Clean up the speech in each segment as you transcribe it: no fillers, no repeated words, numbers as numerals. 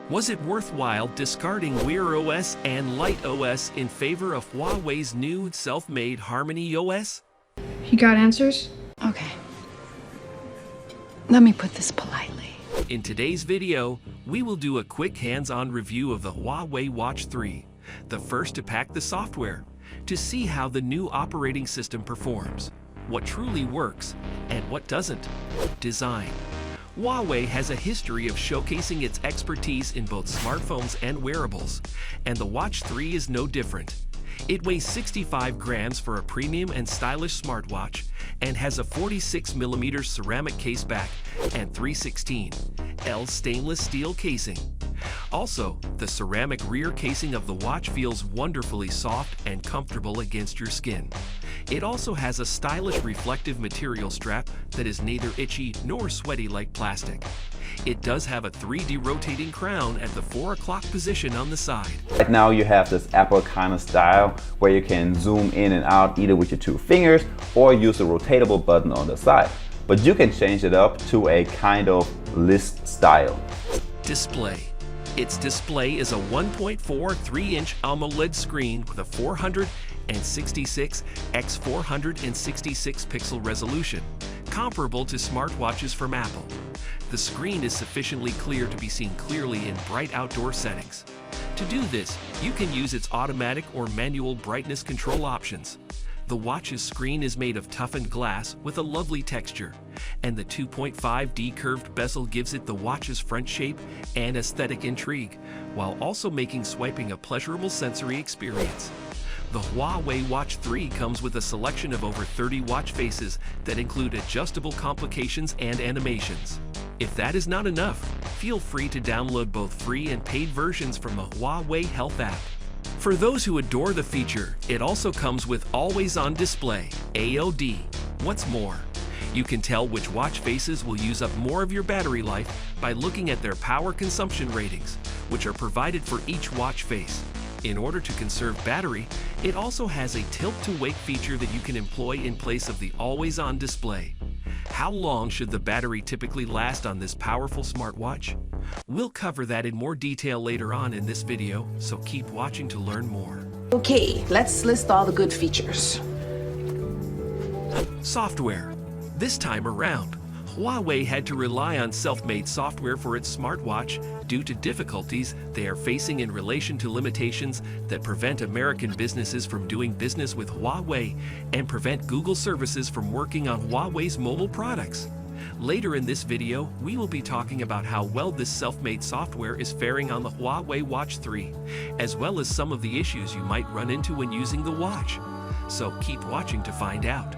Was it worthwhile discarding Wear OS and Light OS in favor of Huawei's new self-made HarmonyOS? You got answers? Okay. Let me put this politely. In today's video, we will do a quick hands-on review of the Huawei Watch 3, the first to pack the software, to see how the new operating system performs, what truly works, and what doesn't. Design. Huawei has a history of showcasing its expertise in both smartphones and wearables, and the Watch 3 is no different. It weighs 65 grams for a premium and stylish smartwatch and has a 46mm ceramic case back and 316L stainless steel casing. Also, the ceramic rear casing of the watch feels wonderfully soft and comfortable against your skin. It also has a stylish reflective material strap that is neither itchy nor sweaty like plastic. It does have a 3D rotating crown at the 4 o'clock position on the side. Right now you have this Apple kind of style where you can zoom in and out either with your 2 fingers or use the rotatable button on the side. But you can change it up to a kind of list style. Display. Its display is a 1.43-inch AMOLED screen with a 466 x 466 pixel resolution, comparable to smartwatches from Apple. The screen is sufficiently clear to be seen clearly in bright outdoor settings. To do this, you can use its automatic or manual brightness control options. The watch's screen is made of toughened glass with a lovely texture, and the 2.5D curved bezel gives it the watch's front shape and aesthetic intrigue, while also making swiping a pleasurable sensory experience. The Huawei Watch 3 comes with a selection of over 30 watch faces that include adjustable complications and animations. If that is not enough, feel free to download both free and paid versions from the Huawei Health app. For those who adore the feature, it also comes with always-on display, AOD. What's more, you can tell which watch faces will use up more of your battery life by looking at their power consumption ratings, which are provided for each watch face. In order to conserve battery, it also has a tilt-to-wake feature that you can employ in place of the always-on display. How long should the battery typically last on this powerful smartwatch? We'll cover that in more detail later on in this video, so keep watching to learn more. Okay, let's list all the good features. Software. This time around, Huawei had to rely on self-made software for its smartwatch due to difficulties they are facing in relation to limitations that prevent American businesses from doing business with Huawei and prevent Google services from working on Huawei's mobile products. Later in this video, we will be talking about how well this self-made software is faring on the Huawei Watch 3, as well as some of the issues you might run into when using the watch. So keep watching to find out.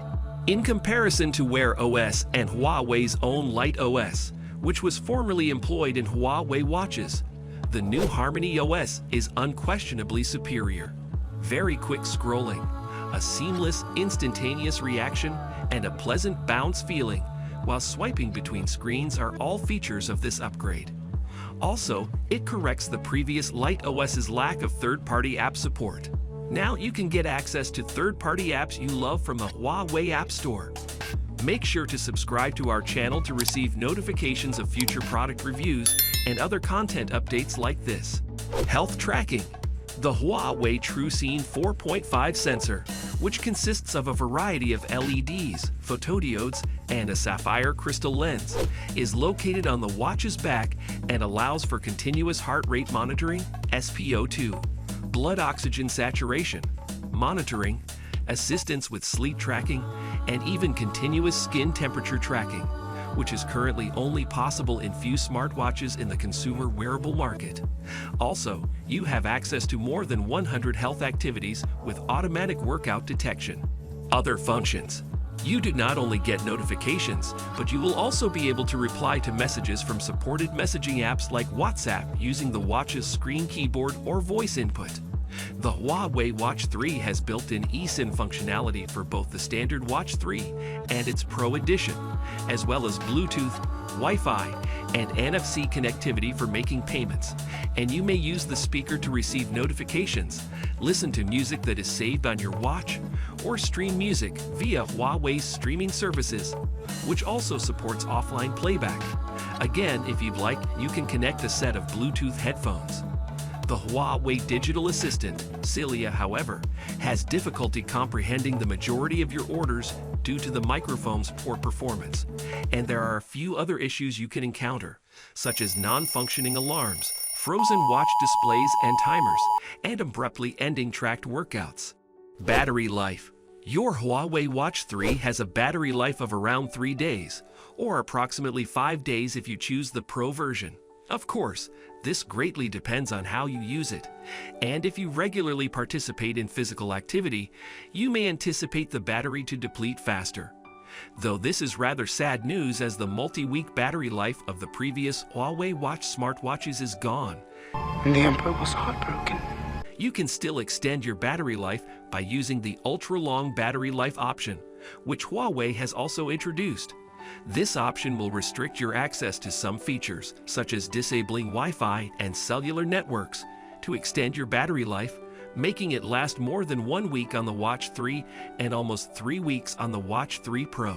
In comparison to Wear OS and Huawei's own Light OS, which was formerly employed in Huawei watches, the new HarmonyOS is unquestionably superior. Very quick scrolling, a seamless, instantaneous reaction, and a pleasant bounce feeling while swiping between screens are all features of this upgrade. Also, it corrects the previous Light OS's lack of third-party app support. Now you can get access to third-party apps you love from the Huawei App Store. Make sure to subscribe to our channel to receive notifications of future product reviews and other content updates like this. Health tracking. The Huawei TrueScene 4.5 sensor, which consists of a variety of LEDs, photodiodes, and a sapphire crystal lens, is located on the watch's back and allows for continuous heart rate monitoring, SpO2, blood oxygen saturation, monitoring, assistance with sleep tracking, and even continuous skin temperature tracking, which is currently only possible in few smartwatches in the consumer wearable market. Also, you have access to more than 100 health activities with automatic workout detection. Other functions. You do not only get notifications, but you will also be able to reply to messages from supported messaging apps like WhatsApp using the watch's screen keyboard or voice input. The Huawei Watch 3 has built-in eSIM functionality for both the standard Watch 3 and its Pro Edition, as well as Bluetooth, Wi-Fi, and NFC connectivity for making payments, and you may use the speaker to receive notifications, listen to music that is saved on your watch, or stream music via Huawei's streaming services. which also supports offline playback. Again, if you'd like, you can connect a set of Bluetooth headphones. The Huawei digital assistant, Celia, however, has difficulty comprehending the majority of your orders due to the microphone's poor performance. And there are a few other issues you can encounter, such as non-functioning alarms, frozen watch displays and timers, and abruptly ending tracked workouts. Battery life. Your Huawei Watch 3 has a battery life of around 3 days, or approximately 5 days if you choose the Pro version. Of course, this greatly depends on how you use it, and if you regularly participate in physical activity, you may anticipate the battery to deplete faster. Though this is rather sad news, as the multi-week battery life of the previous Huawei Watch smartwatches is gone. And the Emperor was heartbroken. You can still extend your battery life by using the ultra-long battery life option, which Huawei has also introduced. This option will restrict your access to some features, such as disabling Wi-Fi and cellular networks, to extend your battery life, making it last more than 1 week on the Watch 3 and almost 3 weeks on the Watch 3 Pro.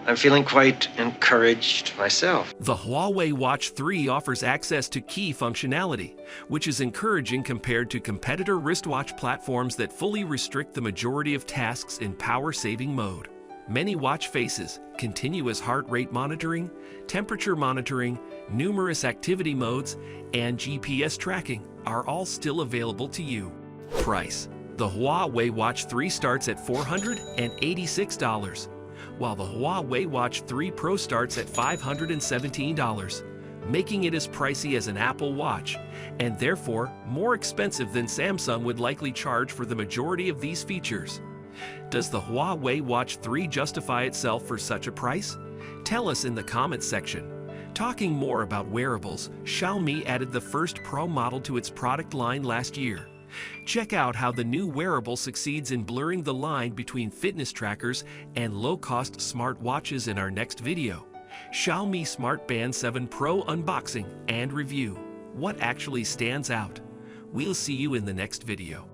I'm feeling quite encouraged myself. The Huawei Watch 3 offers access to key functionality, which is encouraging compared to competitor wristwatch platforms that fully restrict the majority of tasks in power-saving mode. Many watch faces, continuous heart rate monitoring, temperature monitoring, numerous activity modes, and GPS tracking are all still available to you. Price. The Huawei Watch 3 starts at $486, while the Huawei Watch 3 Pro starts at $517, making it as pricey as an Apple Watch, and therefore more expensive than Samsung would likely charge for the majority of these features. Does the Huawei Watch 3 justify itself for such a price? Tell us in the comments section. Talking more about wearables, Xiaomi added the first Pro model to its product line last year. Check out how the new wearable succeeds in blurring the line between fitness trackers and low-cost smartwatches in our next video. Xiaomi Smart Band 7 Pro unboxing and review. What actually stands out? We'll see you in the next video.